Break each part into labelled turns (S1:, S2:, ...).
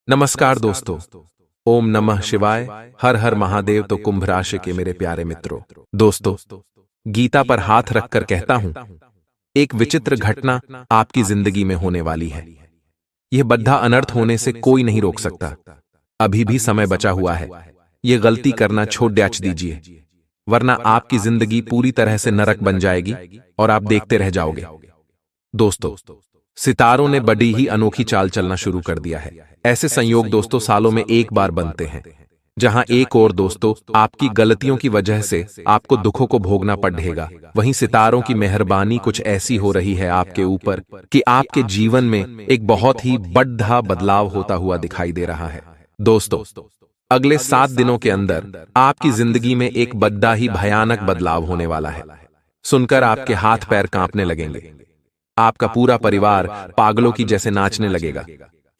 S1: नमस्कार दोस्तों। ओम नमः शिवाय। हर हर महादेव। तो कुंभ राशि के मेरे प्यारे मित्रों, दोस्तों, गीता पर हाथ रखकर कहता हूं, एक विचित्र घटना आपकी जिंदगी में होने वाली है। यह बद्धा अनर्थ होने से कोई नहीं रोक सकता। अभी भी समय बचा हुआ है। यह गलती करना छोड़ दीजिए, वरना आपकी जिंदगी पूरी तरह से नरक बन जाएगी और आप देखते रह जाओगे। दोस्तों, सितारों ने बड़ी ही अनोखी चाल चलना शुरू कर दिया है। ऐसे संयोग दोस्तों सालों में एक बार बनते हैं, जहां एक और दोस्तों आपकी गलतियों की वजह से आपको दुखों को भोगना पड़ेगा, वहीं सितारों की मेहरबानी कुछ ऐसी हो रही है आपके ऊपर कि आपके जीवन में एक बहुत ही बड़ा बदलाव होता हुआ दिखाई दे रहा है। दोस्तों, अगले 7 दिनों के अंदर आपकी जिंदगी में एक बड़ा ही भयानक बदलाव होने वाला है। सुनकर आपके हाथ पैर कांपने लगेंगे। आपका पूरा परिवार पागलों की जैसे नाचने लगेगा,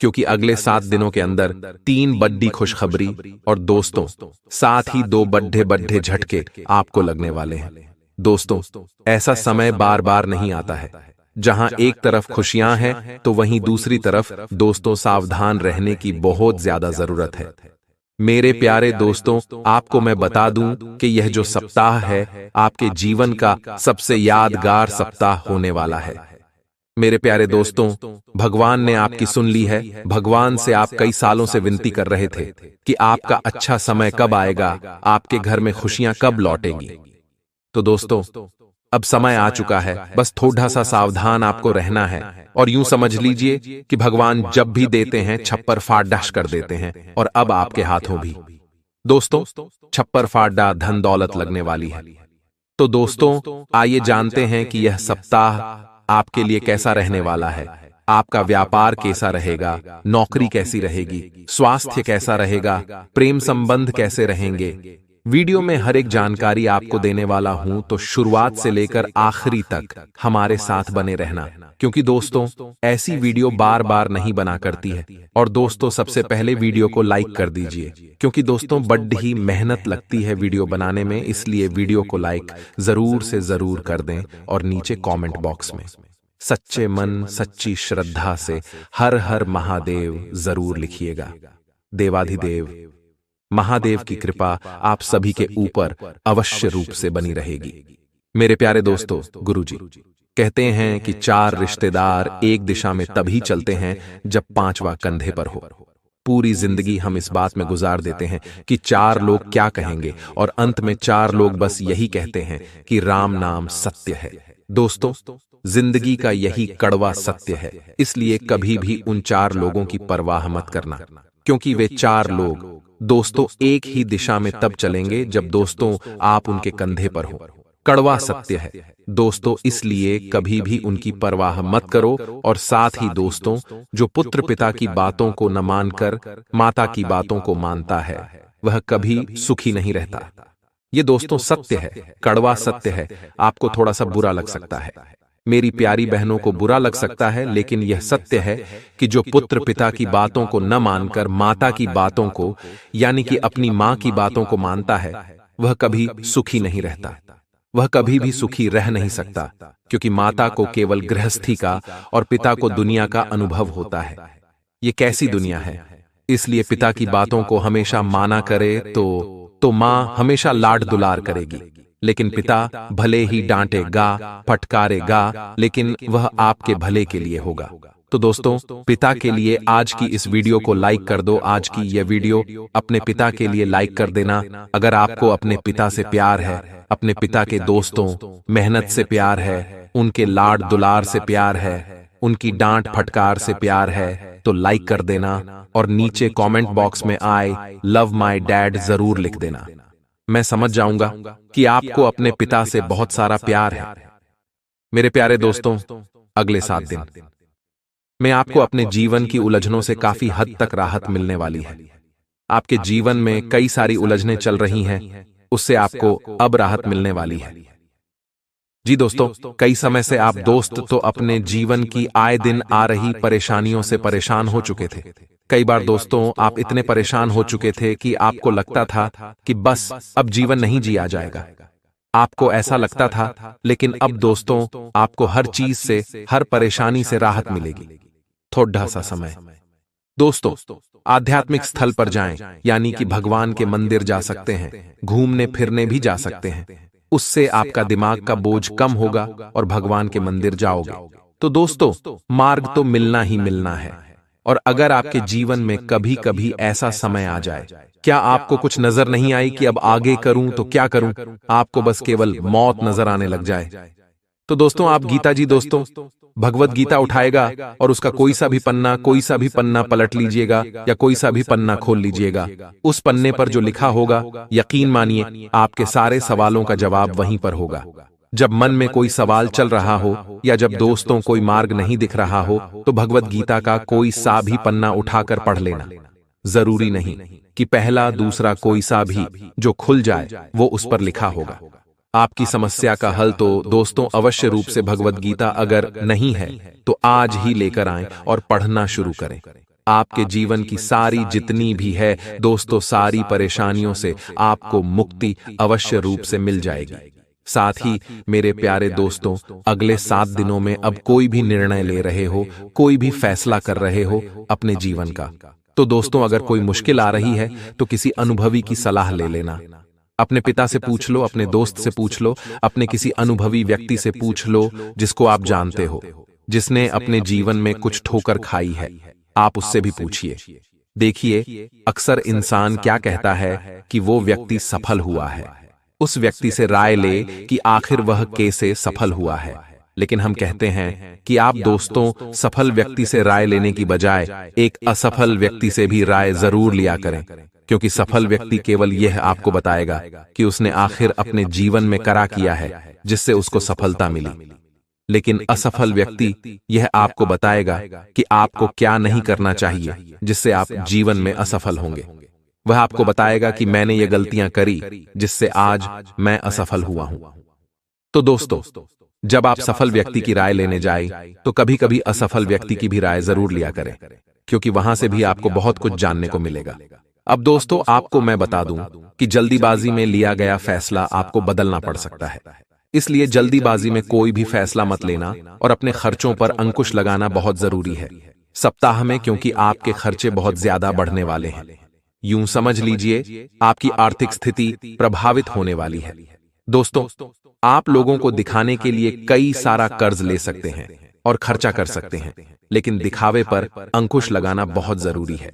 S1: क्योंकि अगले 7 दिनों के अंदर 3 बड़ी खुशखबरी और दोस्तों साथ ही 2 बड़े बड़े झटके आपको लगने वाले हैं। दोस्तों, ऐसा समय बार बार नहीं आता है। जहां एक तरफ खुशियां हैं तो वहीं दूसरी तरफ दोस्तों सावधान रहने की बहुत ज्यादा जरूरत है। मेरे प्यारे दोस्तों, आपको मैं बता दूं कि यह जो सप्ताह है आपके जीवन का सबसे यादगार सप्ताह होने वाला है। मेरे प्यारे दोस्तों, भगवान ने आपकी सुन ली है। भगवान से आप कई सालों से विनती कर रहे थे कि आपका अच्छा समय कब आएगा, आपके घर में खुशियां कब लौटेंगी। तो दोस्तों, अब समय आ चुका है। बस थोड़ा सा सावधान आपको रहना है, और यूं समझ लीजिए कि भगवान जब भी देते हैं छप्पर फाड़ डश कर देते हैं, और अब आपके हाथों भी। दोस्तों, छप्पर फाड़ा धन दौलत लगने वाली है। तो दोस्तों, आइए जानते हैं कि यह सप्ताह आपके लिए कैसा रहने वाला है। आपका व्यापार कैसा रहेगा, नौकरी कैसी रहेगी, स्वास्थ्य कैसा रहेगा, प्रेम संबंध कैसे रहेंगे। वीडियो में हर एक जानकारी आपको देने वाला हूं, तो शुरुआत से लेकर आखिरी तक हमारे साथ बने रहना, क्योंकि दोस्तों ऐसी वीडियो बार बार नहीं बना करती है। और दोस्तों, सबसे पहले वीडियो को लाइक कर दीजिए, क्योंकि दोस्तों बड़ी ही मेहनत लगती है वीडियो बनाने में, इसलिए वीडियो को लाइक जरूर से जरूर कर दें। और नीचे कमेंट बॉक्स में सच्चे मन सच्ची श्रद्धा से हर हर महादेव जरूर लिखिएगा। देवाधिदेव महादेव की कृपा आप सभी के ऊपर अवश्य रूप से बनी रहेगी। मेरे प्यारे दोस्तों, गुरुजी कहते हैं कि 4 रिश्तेदार एक दिशा में तभी चलते हैं जब 5वां कंधे पर हो। पूरी जिंदगी हम इस बात में गुजार देते हैं कि 4 लोग क्या कहेंगे, और अंत में 4 लोग बस यही कहते हैं कि राम नाम सत्य है। दोस्तों, जिंदगी का यही कड़वा सत्य है, इसलिए कभी भी उन 4 लोगों की परवाह मत करना, क्योंकि वे 4 लोग दोस्तों एक ही दिशा में तब चलेंगे जब दोस्तों आप उनके कंधे पर हो। कड़वा सत्य है दोस्तों, इसलिए कभी भी उनकी परवाह मत करो। और साथ ही दोस्तों, जो पुत्र पिता की बातों को न मानकर माता की बातों को मानता है, वह कभी सुखी नहीं रहता। ये दोस्तों सत्य है, कड़वा सत्य है। आपको थोड़ा सा बुरा लग सकता है, मेरी प्यारी बहनों को बुरा लग सकता है, लेकिन यह सत्य है कि जो पुत्र पिता की बातों को न मानकर माता की बातों को, यानी कि अपनी मां की बातों को मानता है, वह कभी सुखी नहीं रहता। वह कभी भी सुखी रह नहीं सकता, क्योंकि माता को केवल गृहस्थी का और पिता को दुनिया का अनुभव होता है। ये कैसी दुनिया है। इसलिए पिता की बातों को हमेशा माना करे तो मां हमेशा लाड दुलार करेगी, लेकिन पिता भले ही डांटेगा फटकारेगा, लेकिन वह आपके भले के लिए होगा। तो दोस्तों, पिता के लिए आज की इस वीडियो को लाइक कर दो। आज की यह वीडियो अपने पिता के लिए लाइक कर देना। अगर आपको अपने पिता से प्यार है, अपने पिता के दोस्तों मेहनत से प्यार है, उनके लाड दुलार से प्यार है, उनकी डांट फटकार से प्यार है, तो लाइक कर देना। और नीचे कमेंट बॉक्स में आई लव माय डैड जरूर लिख देना। मैं समझ जाऊंगा कि आपको अपने पिता से बहुत सारा प्यार है। मेरे प्यारे दोस्तों, अगले 7 दिन में आपको अपने जीवन की उलझनों से काफी हद तक राहत मिलने वाली है। आपके जीवन में कई सारी उलझनें चल रही हैं, उससे आपको अब राहत मिलने वाली है। जी दोस्तों, कई समय से आप दोस्त तो अपने जीवन की आए दिन आ रही परेशानियों से परेशान हो चुके थे। कई बार दोस्तों आप इतने परेशान हो चुके थे कि आपको लगता था कि बस अब जीवन नहीं जिया जाएगा। आपको ऐसा लगता था, लेकिन अब दोस्तों आपको हर चीज से, हर परेशानी से राहत मिलेगी। थोड़ा सा समय दोस्तों, आध्यात्मिक स्थल पर जाएं, यानी कि भगवान के मंदिर जा सकते हैं, घूमने फिरने भी जा सकते हैं। उससे आपका दिमाग का बोझ कम होगा और भगवान के मंदिर जाओगे। तो दोस्तों, मार्ग तो मिलना ही मिलना है। और अगर आपके जीवन में कभी कभी ऐसा समय आ जाए, क्या आपको कुछ नजर नहीं आई कि अब आगे करूं तो क्या करूं, आपको बस केवल मौत नजर आने लग जाए, तो दोस्तों आप गीता जी दोस्तों भगवत गीता उठाएगा और उसका कोई सा भी पन्ना पलट लीजिएगा या कोई सा भी पन्ना खोल लीजिएगा। उस पन्ने पर जो लिखा होगा, यकीन मानिए आपके सारे सवालों का जवाब वहीं पर होगा। जब मन में कोई सवाल चल रहा हो या जब दोस्तों कोई मार्ग नहीं दिख रहा हो, तो भगवत गीता का कोई सा भी पन्ना उठाकर पढ़ लेना। जरूरी नहीं कि पहला दूसरा कोई सा भी जो खुल जाए वो उस पर लिखा होगा। आपकी समस्या का हल तो दोस्तों अवश्य रूप से भगवत गीता अगर नहीं है तो आज ही लेकर आएं और पढ़ना शुरू करें। आपके जीवन की सारी जितनी भी है दोस्तों, सारी परेशानियों से आपको मुक्ति अवश्य रूप से मिल जाएगी। साथ ही मेरे प्यारे दोस्तों, अगले 7 दिनों में अब कोई भी निर्णय ले रहे हो, कोई भी फैसला कर रहे हो अपने जीवन का, तो दोस्तों अगर कोई मुश्किल आ रही है तो किसी अनुभवी की सलाह ले लेना। अपने पिता से पूछ लो, अपने दोस्त से पूछ लो, अपने किसी अनुभवी व्यक्ति से पूछ लो जिसको आप जानते हो, जिसने अपने जीवन में कुछ ठोकर खाई है। आप उससे भी पूछिए। देखिए, अक्सर इंसान क्या कहता है कि वो व्यक्ति सफल हुआ है। उस व्यक्ति से राय ले कि आखिर वह कैसे सफल हुआ है। लेकिन हम कहते हैं कि आप दोस्तों सफल व्यक्ति से राय लेने की बजाय एक असफल व्यक्ति से भी राय जरूर लिया करें, क्योंकि सफल व्यक्ति केवल यह आपको बताएगा कि उसने आखिर अपने जीवन में करा किया है जिससे उसको सफलता मिली, लेकिन असफल व्यक्ति यह आपको बताएगा कि आपको क्या नहीं करना चाहिए जिससे आप जीवन में असफल होंगे। वह आपको बताएगा कि मैंने ये गलतियां करी जिससे आज मैं असफल हुआ हूं। तो दोस्तों, जब आप सफल व्यक्ति की राय लेने जाए तो कभी कभी असफल व्यक्ति की भी राय जरूर लिया करें, क्योंकि वहां से भी आपको बहुत कुछ जानने को मिलेगा। अब दोस्तों, आपको मैं बता दूं कि जल्दीबाजी में लिया गया फैसला आपको बदलना पड़ सकता है। इसलिए जल्दीबाजी में कोई भी फैसला मत लेना और अपने खर्चों पर अंकुश लगाना बहुत जरूरी है सप्ताह में, क्योंकि आपके खर्चे बहुत ज्यादा बढ़ने वाले हैं। यूं समझ लीजिए आपकी आर्थिक स्थिति प्रभावित होने वाली है। दोस्तों, आप लोगों को दिखाने के लिए कई सारा कर्ज ले सकते हैं और खर्चा कर सकते हैं, लेकिन दिखावे पर अंकुश लगाना बहुत जरूरी है।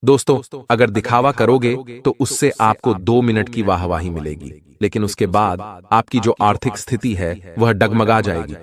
S1: दोस्तों, अगर दिखावा करोगे तो उससे आपको 2 मिनट की वाहवाही मिलेगी, लेकिन उसके बाद आपकी जो आर्थिक स्थिति है वह डगमगा जाएगी।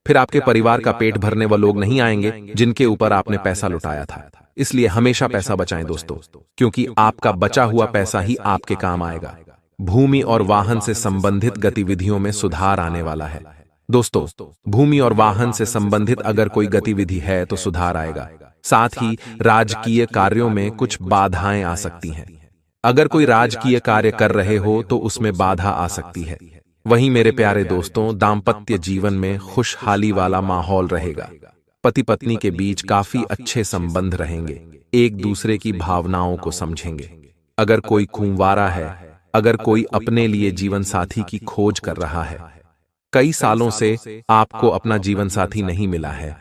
S1: फिर आपके परिवार का पेट भरने वाले लोग नहीं आएंगे जिनके ऊपर आपने पैसा लुटाया था। इसलिए हमेशा पैसा बचाएं दोस्तों, क्योंकि आपका बचा हुआ पैसा ही आपके काम आएगा। भूमि और वाहन से संबंधित गतिविधियों में सुधार आने वाला है। दोस्तों, भूमि और वाहन से संबंधित अगर कोई गतिविधि है तो सुधार आएगा। साथ ही राजकीय कार्यों में कुछ बाधाएं आ सकती हैं। अगर कोई राजकीय कार्य कर रहे हो तो उसमें बाधा आ सकती है। वहीं मेरे प्यारे दोस्तों, दाम्पत्य जीवन में खुशहाली वाला माहौल रहेगा। पति पत्नी के बीच काफी अच्छे संबंध रहेंगे, एक दूसरे की भावनाओं को समझेंगे। अगर कोई कुंवारा है, अगर कोई अपने लिए जीवन साथी की खोज कर रहा है, कई सालों से आपको अपना जीवन साथी नहीं मिला है,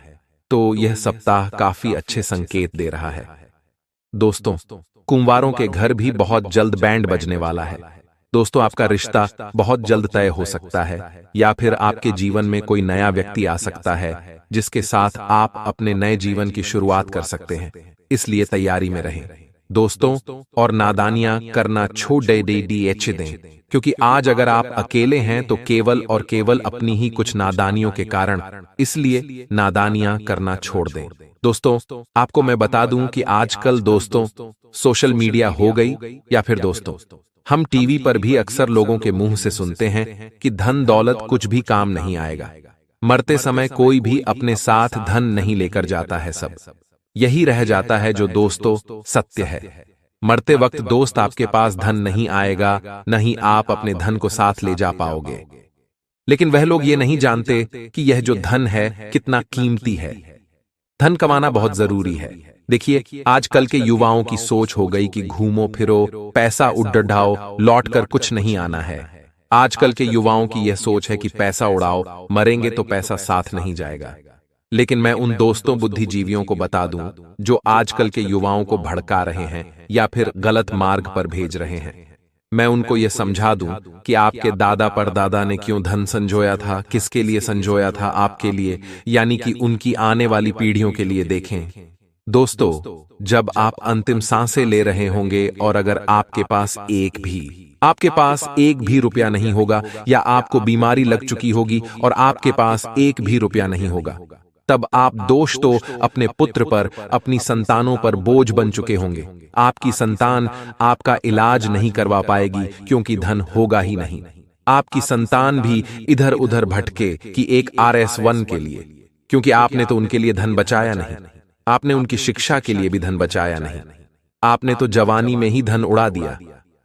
S1: तो यह सप्ताह काफी अच्छे संकेत दे रहा है। दोस्तों, कुंवारों के घर भी बहुत जल्द बैंड बजने वाला है। दोस्तों, आपका रिश्ता बहुत जल्द तय हो सकता है, या फिर आपके जीवन में कोई नया व्यक्ति आ सकता है जिसके साथ आप अपने नए जीवन की शुरुआत कर सकते हैं। इसलिए तैयारी में रहें दोस्तों, और नादानियां करना छोड़ दें, क्योंकि आज अगर आप अकेले हैं तो केवल और केवल अपनी ही कुछ नादानियों के कारण, इसलिए नादानियां करना छोड़ दें। दोस्तों, आपको मैं बता दूं कि आजकल दोस्तों सोशल मीडिया हो गई, या फिर दोस्तों हम टीवी पर भी अक्सर लोगों के मुंह से सुनते हैं कि धन दौलत कुछ भी काम नहीं आएगा। मरते समय कोई भी अपने साथ धन नहीं लेकर जाता है, सब यही रह जाता है जो दोस्तों सत्य है। मरते वक्त दोस्त आपके पास धन नहीं आएगा, नहीं आप अपने धन को साथ ले जा पाओगे। लेकिन वह लोग ये नहीं जानते कि यह जो धन है कितना कीमती है। धन कमाना बहुत जरूरी है। देखिए, आजकल के युवाओं की सोच हो गई कि घूमो फिरो, पैसा उड़ाओ, लौट कर कुछ नहीं आना है। आजकल के युवाओं की यह सोच है कि पैसा उड़ाओ, मरेंगे तो पैसा साथ नहीं जाएगा। लेकिन मैं उन दोस्तों बुद्धिजीवियों को बता दूं जो आजकल के युवाओं को भड़का रहे हैं या फिर गलत मार्ग पर भेज रहे हैं। मैं उनको यह समझा दूं कि आपके दादा परदादा ने क्यों धन संजोया था, किसके लिए संजोया था, आपके लिए, यानी कि उनकी आने वाली पीढ़ियों के लिए। देखें दोस्तों, जब आप अंतिम सांसें ले रहे होंगे और अगर आपके पास एक भी रुपया नहीं होगा, या आपको बीमारी लग चुकी होगी और आपके पास एक भी रुपया नहीं होगा, तब आप दोष तो अपने पुत्र पर, अपनी संतानों पर बोझ बन चुके होंगे। आपकी संतान आपका इलाज नहीं करवा पाएगी क्योंकि धन होगा ही नहीं। आपकी संतान भी इधर उधर भटके कि एक RS1 के लिए, क्योंकि आपने तो उनके लिए धन बचाया नहीं। आपने उनकी शिक्षा के लिए भी धन बचाया नहीं। आपने तो जवानी में ही धन उड़ा दिया।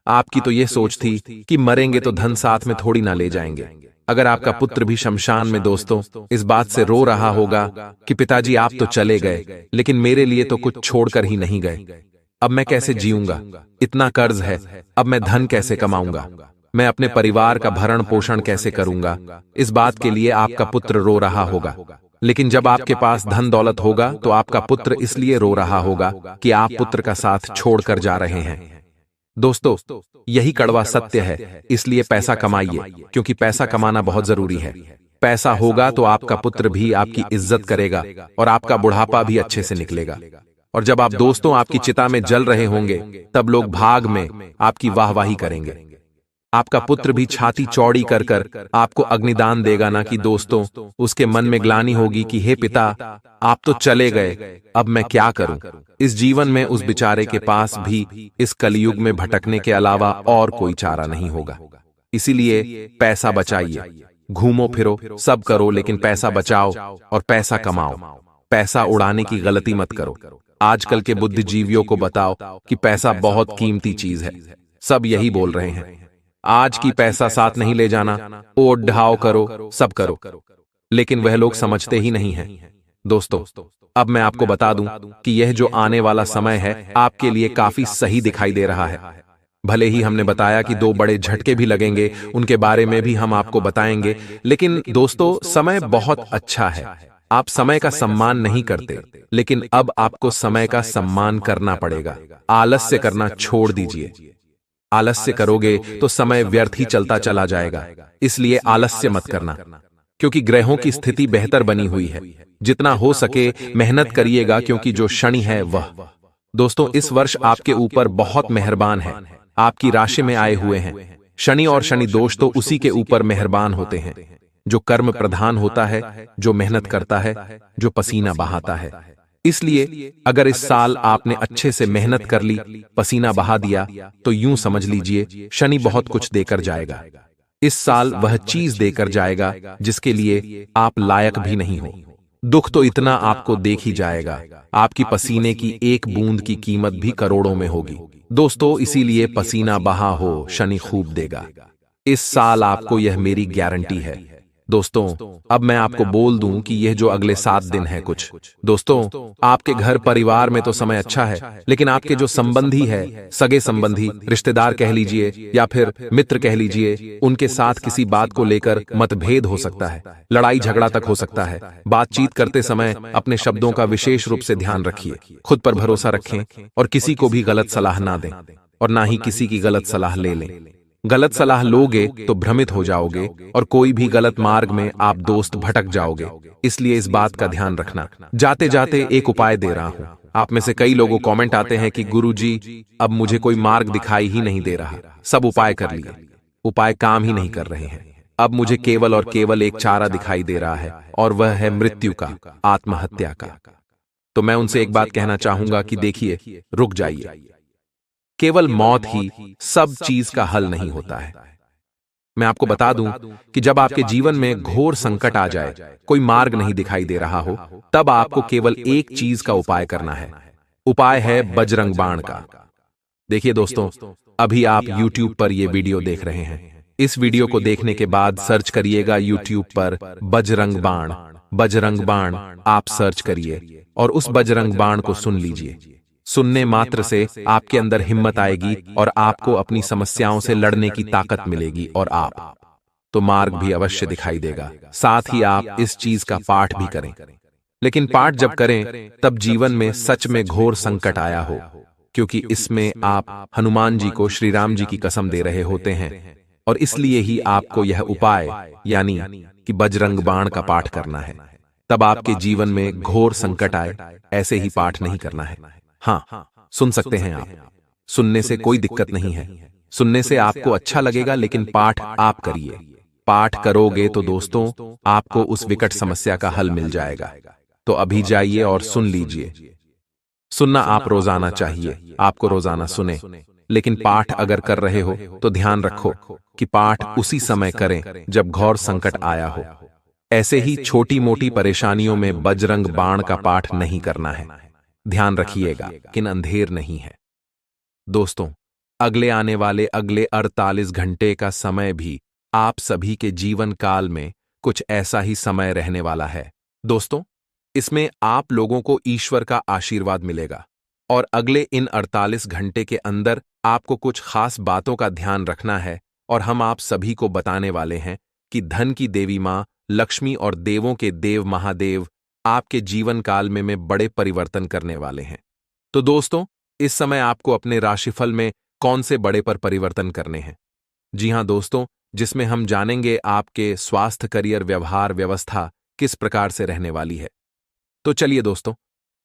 S1: आपकी तो यह सोच थी कि मरेंगे तो धन साथ में थोड़ी ना ले जाएंगे। अगर आपका पुत्र भी शमशान में दोस्तों इस बात से रो रहा होगा कि पिताजी आप तो चले गए, लेकिन मेरे लिए तो कुछ छोड़कर ही नहीं गए। अब मैं कैसे जीऊंगा, इतना कर्ज है, अब मैं धन कैसे कमाऊंगा, मैं अपने परिवार का भरण पोषण कैसे करूंगा, इस बात के लिए आपका पुत्र रो रहा होगा। लेकिन जब आपके पास धन दौलत होगा तो आपका पुत्र इसलिए रो रहा होगा कि आप पुत्र का साथ छोड़कर जा रहे हैं। दोस्तों, यही कड़वा सत्य है। इसलिए पैसा कमाइए, क्योंकि पैसा कमाना बहुत जरूरी है। पैसा होगा तो आपका पुत्र भी आपकी इज्जत करेगा और आपका बुढ़ापा भी अच्छे से निकलेगा। और जब आप दोस्तों आपकी चिता में जल रहे होंगे, तब लोग भाग में आपकी वाहवाही करेंगे। आपका पुत्र भी छाती चौड़ी कर कर आपको अग्निदान देगा ना कि दोस्तों उसके मन में ग्लानि होगी कि हे पिता, आप तो चले गए, अब मैं क्या करूं। इस जीवन में उस बेचारे के पास भी इस कलयुग में भटकने के अलावा और कोई चारा नहीं होगा। इसीलिए पैसा बचाइए, घूमो फिरो सब करो, लेकिन पैसा बचाओ और पैसा कमाओ। पैसा उड़ाने की गलती मत करो। आजकल के बुद्धिजीवियों को बताओ कि पैसा बहुत कीमती चीज है। सब यही बोल रहे हैं, आज की पैसा साथ नहीं ले जाना, ओट ढाव करो, सब करो, लेकिन वह लोग समझते ही नहीं हैं। दोस्तों, अब मैं आपको बता दूं कि यह जो आने वाला समय है आपके लिए काफी सही दिखाई दे रहा है। भले ही हमने बताया कि 2 बड़े झटके भी लगेंगे, उनके बारे में भी हम आपको बताएंगे, लेकिन दोस्तों समय बहुत अच्छा है। आप समय का सम्मान नहीं करते, लेकिन अब आपको समय का सम्मान करना पड़ेगा। आलस्य करना छोड़ दीजिए। आलस्य करोगे तो समय व्यर्थ ही चलता चला जाएगा। इसलिए आलस्य मत करना, क्योंकि ग्रहों की स्थिति बेहतर बनी हुई है। जितना हो सके मेहनत करिएगा, क्योंकि जो शनि है वह दोस्तों इस वर्ष आपके ऊपर बहुत मेहरबान है। आपकी राशि में आए हुए हैं शनि, और शनि दोष तो उसी के ऊपर मेहरबान होते हैं जो कर्म प्रधान होता है, जो मेहनत करता है, जो पसीना बहाता है। इसलिए अगर इस साल आपने अच्छे से मेहनत कर ली, पसीना बहा दिया, तो यूं समझ लीजिए शनि बहुत कुछ देकर जाएगा। इस साल वह चीज देकर जाएगा जिसके लिए आप लायक भी नहीं हो। दुख तो इतना आपको देख ही जाएगा, आपकी पसीने की एक बूंद की कीमत भी करोड़ों में होगी। दोस्तों इसीलिए पसीना बहा हो, शनि खूब देगा। इस साल आपको यह मेरी गारंटी है। दोस्तों अब मैं आपको बोल दूं कि यह जो अगले 7 दिन है कुछ, दोस्तों आपके घर परिवार में तो समय अच्छा है, लेकिन आपके जो संबंधी है, सगे संबंधी, रिश्तेदार कह लीजिए या फिर मित्र कह लीजिए, उनके साथ किसी बात को लेकर मतभेद हो सकता है, लड़ाई झगड़ा तक हो सकता है। बातचीत करते समय अपने शब्दों का विशेष रूप से ध्यान रखिए, खुद पर भरोसा रखें और किसी को भी गलत सलाह ना दें, और ना ही किसी की गलत सलाह ले लें। गलत सलाह लोगे तो भ्रमित हो जाओगे और कोई भी गलत मार्ग में आप दोस्त भटक जाओगे। इसलिए इस बात का ध्यान रखना। जाते जाते एक उपाय दे रहा हूं। आप में से कई लोगों कमेंट आते हैं कि गुरुजी अब मुझे कोई मार्ग दिखाई ही नहीं दे रहा, सब उपाय कर लिए, उपाय काम ही नहीं कर रहे हैं। अब मुझे केवल और केवल एक चारा दिखाई दे रहा है, और वह है मृत्यु का, आत्महत्या का। तो मैं उनसे एक बात कहना चाहूंगा कि देखिए, रुक जाइए। केवल मौत ही सब चीज का हल नहीं होता है। मैं आपको बता दूं कि जब आपके जीवन में घोर संकट आ जाए, कोई मार्ग नहीं दिखाई दे रहा हो, तब आपको केवल एक चीज का उपाय करना है। उपाय है बजरंग बाण का। देखिए दोस्तों, अभी आप YouTube पर यह वीडियो देख रहे हैं। इस वीडियो को देखने के बाद सर्च करिएगा YouTube पर बजरंग बाण। बजरंग बाण आप सर्च करिए और उस बजरंग बाण को सुन लीजिए। सुनने मात्र से आपके अंदर हिम्मत आएगी और आपको अपनी समस्याओं से लड़ने की ताकत मिलेगी, और आप तो मार्ग भी अवश्य दिखाई देगा। साथ ही आप इस चीज का पाठ भी करें। लेकिन पाठ जब करें तब जीवन में सच में घोर संकट आया हो, क्योंकि इसमें आप हनुमान जी को श्री राम जी की कसम दे रहे होते हैं, और इसलिए ही आपको यह उपाय यानी कि बजरंग बाण का पाठ करना है। तब आपके जीवन में घोर संकट आए, ऐसे ही पाठ नहीं करना है। हाँ, सुन सकते हैं आप, सुनने से कोई दिक्कत नहीं है, सुनने से आपको अच्छा लगेगा, लेकिन पाठ आप करिए। पाठ करोगे तो दोस्तों आपको उस विकट समस्या का हल मिल जाएगा। तो अभी जाइए और सुन लीजिए। सुनना आप रोजाना चाहिए, आपको रोजाना सुने, लेकिन पाठ अगर कर रहे हो तो ध्यान रखो कि पाठ उसी समय करें जब घोर संकट आया हो। ऐसे ही छोटी मोटी परेशानियों में बजरंग बाण का पाठ नहीं करना है। ध्यान रखिएगा कि अंधेर नहीं है। दोस्तों, अगले आने वाले अगले 48 घंटे का समय भी आप सभी के जीवन काल में कुछ ऐसा ही समय रहने वाला है। दोस्तों, इसमें आप लोगों को ईश्वर का आशीर्वाद मिलेगा, और अगले इन 48 घंटे के अंदर आपको कुछ खास बातों का ध्यान रखना है, और हम आप सभी को बताने वाले हैं कि धन की देवी मां लक्ष्मी और देवों के देव महादेव आपके जीवन काल में बड़े परिवर्तन करने वाले हैं। तो दोस्तों, इस समय आपको अपने राशिफल में कौन से बड़े पर परिवर्तन करने हैं? जी हां दोस्तों, जिसमें हम जानेंगे आपके स्वास्थ्य, करियर, व्यवहार, व्यवस्था किस प्रकार से रहने वाली है। तो चलिए दोस्तों,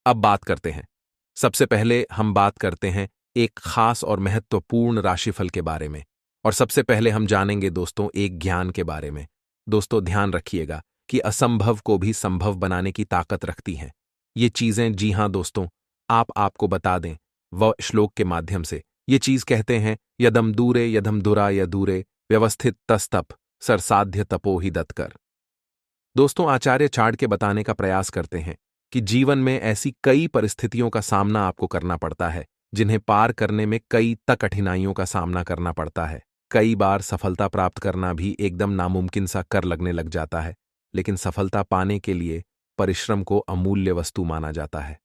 S1: अब बात करते हैं। सबसे पहले हम बात करते हैं एक खास और महत्वपूर्ण राशिफल के बारे में, और सबसे पहले हम जानेंगे दोस्तों एक ज्ञान के बारे में। दोस्तों, ध्यान रखिएगा कि असंभव को भी संभव बनाने की ताकत रखती हैं ये चीजें। जी हां दोस्तों, आपको बता दें, वह श्लोक के माध्यम से ये चीज कहते हैं, यदम दूरे यदम दुरा यदूरे व्यवस्थित तस्तप सरसाध्य तपो ही दत्कर। दोस्तों, आचार्य चाणक्य के बताने का प्रयास करते हैं कि जीवन में ऐसी कई परिस्थितियों का सामना आपको करना पड़ता है जिन्हें पार करने में कई कठिनाइयों का सामना करना पड़ता है। कई बार सफलता प्राप्त करना भी एकदम नामुमकिन सा कर लगने लग जाता है, लेकिन सफलता पाने के लिए परिश्रम को अमूल्य वस्तु माना जाता है।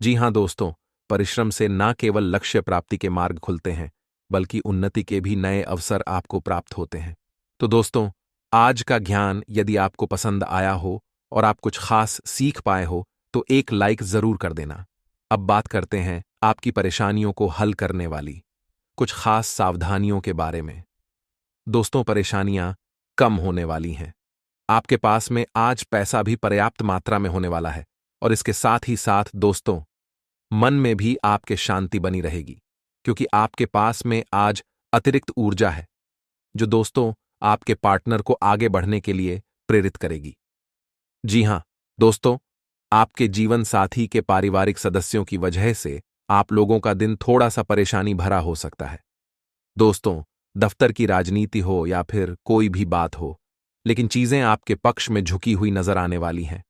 S1: जी हां दोस्तों, परिश्रम से न केवल लक्ष्य प्राप्ति के मार्ग खुलते हैं, बल्कि उन्नति के भी नए अवसर आपको प्राप्त होते हैं। तो दोस्तों, आज का ज्ञान यदि आपको पसंद आया हो और आप कुछ खास सीख पाए हो तो एक लाइक जरूर कर देना। अब बात करते हैं आपकी परेशानियों को हल करने वाली कुछ खास सावधानियों के बारे में। दोस्तों, परेशानियां कम होने वाली हैं। आपके पास में आज पैसा भी पर्याप्त मात्रा में होने वाला है, और इसके साथ ही साथ दोस्तों, मन में भी आपके शांति बनी रहेगी, क्योंकि आपके पास में आज अतिरिक्त ऊर्जा है जो दोस्तों आपके पार्टनर को आगे बढ़ने के लिए प्रेरित करेगी। जी हां दोस्तों, आपके जीवन साथी के पारिवारिक सदस्यों की वजह से आप लोगों का दिन थोड़ा सा परेशानी भरा हो सकता है। दोस्तों, दफ्तर की राजनीति हो या फिर कोई भी बात हो, लेकिन चीजें आपके पक्ष में झुकी हुई नजर आने वाली हैं।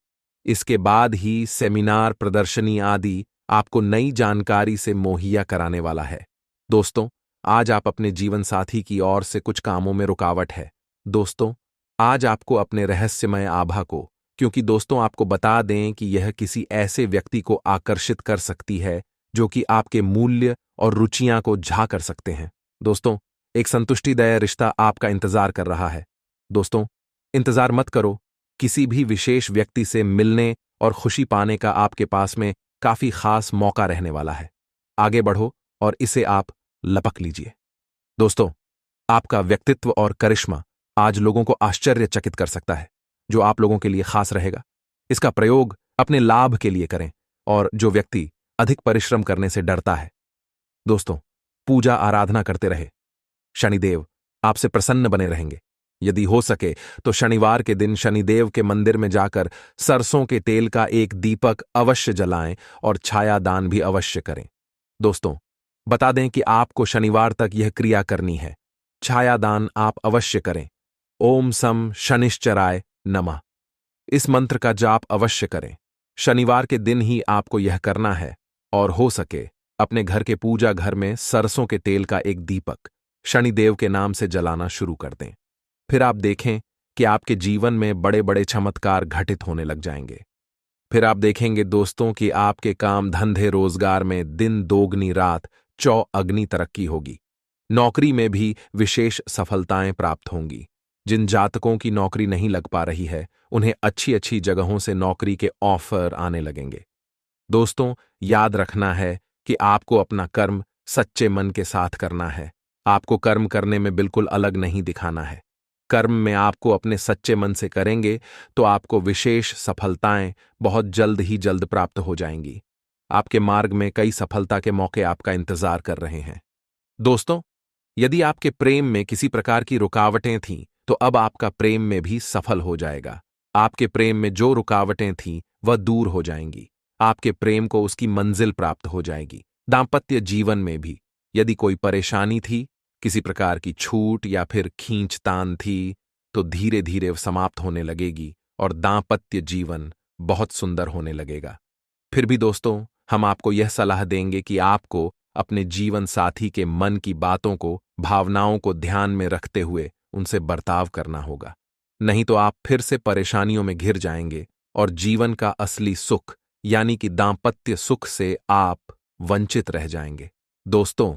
S1: इसके बाद ही सेमिनार, प्रदर्शनी आदि आपको नई जानकारी से मुहैया कराने वाला है। दोस्तों, आज आप अपने जीवन साथी की ओर से कुछ कामों में रुकावट है। दोस्तों, आज आपको अपने रहस्यमय आभा को, क्योंकि दोस्तों आपको बता दें कि यह किसी ऐसे व्यक्ति को आकर्षित कर सकती है जो कि आपके मूल्य और रुचियां को झा कर सकते हैं। दोस्तों, एक संतुष्टिदायक रिश्ता आपका इंतजार कर रहा है। दोस्तों, इंतजार मत करो, किसी भी विशेष व्यक्ति से मिलने और खुशी पाने का आपके पास में काफी खास मौका रहने वाला है। आगे बढ़ो और इसे आप लपक लीजिए। दोस्तों, आपका व्यक्तित्व और करिश्मा आज लोगों को आश्चर्यचकित कर सकता है, जो आप लोगों के लिए खास रहेगा। इसका प्रयोग अपने लाभ के लिए करें, और जो व्यक्ति अधिक परिश्रम करने से डरता है, दोस्तों, पूजा आराधना करते रहे। शनिदेव आपसे प्रसन्न बने रहेंगे। यदि हो सके तो शनिवार के दिन शनिदेव के मंदिर में जाकर सरसों के तेल का एक दीपक अवश्य जलाएं और छाया दान भी अवश्य करें। दोस्तों, बता दें कि आपको शनिवार तक यह क्रिया करनी है। छाया दान आप अवश्य करें। ओम सम शनिश्चराय नमः, इस मंत्र का जाप अवश्य करें। शनिवार के दिन ही आपको यह करना है, और हो सके अपने घर के पूजा घर में सरसों के तेल का एक दीपक शनिदेव के नाम से जलाना शुरू कर दें। फिर आप देखें कि आपके जीवन में बड़े बड़े चमत्कार घटित होने लग जाएंगे। फिर आप देखेंगे दोस्तों कि आपके काम धंधे रोजगार में दिन दोगुनी रात चौअग्नि तरक्की होगी। नौकरी में भी विशेष सफलताएं प्राप्त होंगी। जिन जातकों की नौकरी नहीं लग पा रही है, उन्हें अच्छी अच्छी जगहों से नौकरी के ऑफर आने लगेंगे। दोस्तों, याद रखना है कि आपको अपना कर्म सच्चे मन के साथ करना है। आपको कर्म करने में बिल्कुल अलग नहीं दिखाना है। कर्म में आपको अपने सच्चे मन से करेंगे तो आपको विशेष सफलताएं बहुत जल्द ही जल्द प्राप्त हो जाएंगी। आपके मार्ग में कई सफलता के मौके आपका इंतजार कर रहे हैं। दोस्तों, यदि आपके प्रेम में किसी प्रकार की रुकावटें थीं, तो अब आपका प्रेम में भी सफल हो जाएगा। आपके प्रेम में जो रुकावटें थीं, वह दूर हो जाएंगी। आपके प्रेम को उसकी मंजिल प्राप्त हो जाएगी। दांपत्य जीवन में भी यदि कोई परेशानी थी, किसी प्रकार की छूट या फिर खींचतान थी, तो धीरे धीरे समाप्त होने लगेगी और दांपत्य जीवन बहुत सुंदर होने लगेगा। फिर भी दोस्तों, हम आपको यह सलाह देंगे कि आपको अपने जीवन साथी के मन की बातों को, भावनाओं को ध्यान में रखते हुए उनसे बर्ताव करना होगा। नहीं तो आप फिर से परेशानियों में घिर जाएंगे और जीवन का असली सुख यानी कि दांपत्य सुख से आप वंचित रह जाएंगे। दोस्तों,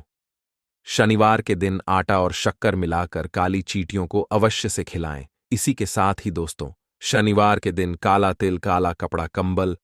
S1: शनिवार के दिन आटा और शक्कर मिलाकर काली चींटियों को अवश्य से खिलाएं। इसी के साथ ही दोस्तों, शनिवार के दिन काला तिल, काला कपड़ा, कंबल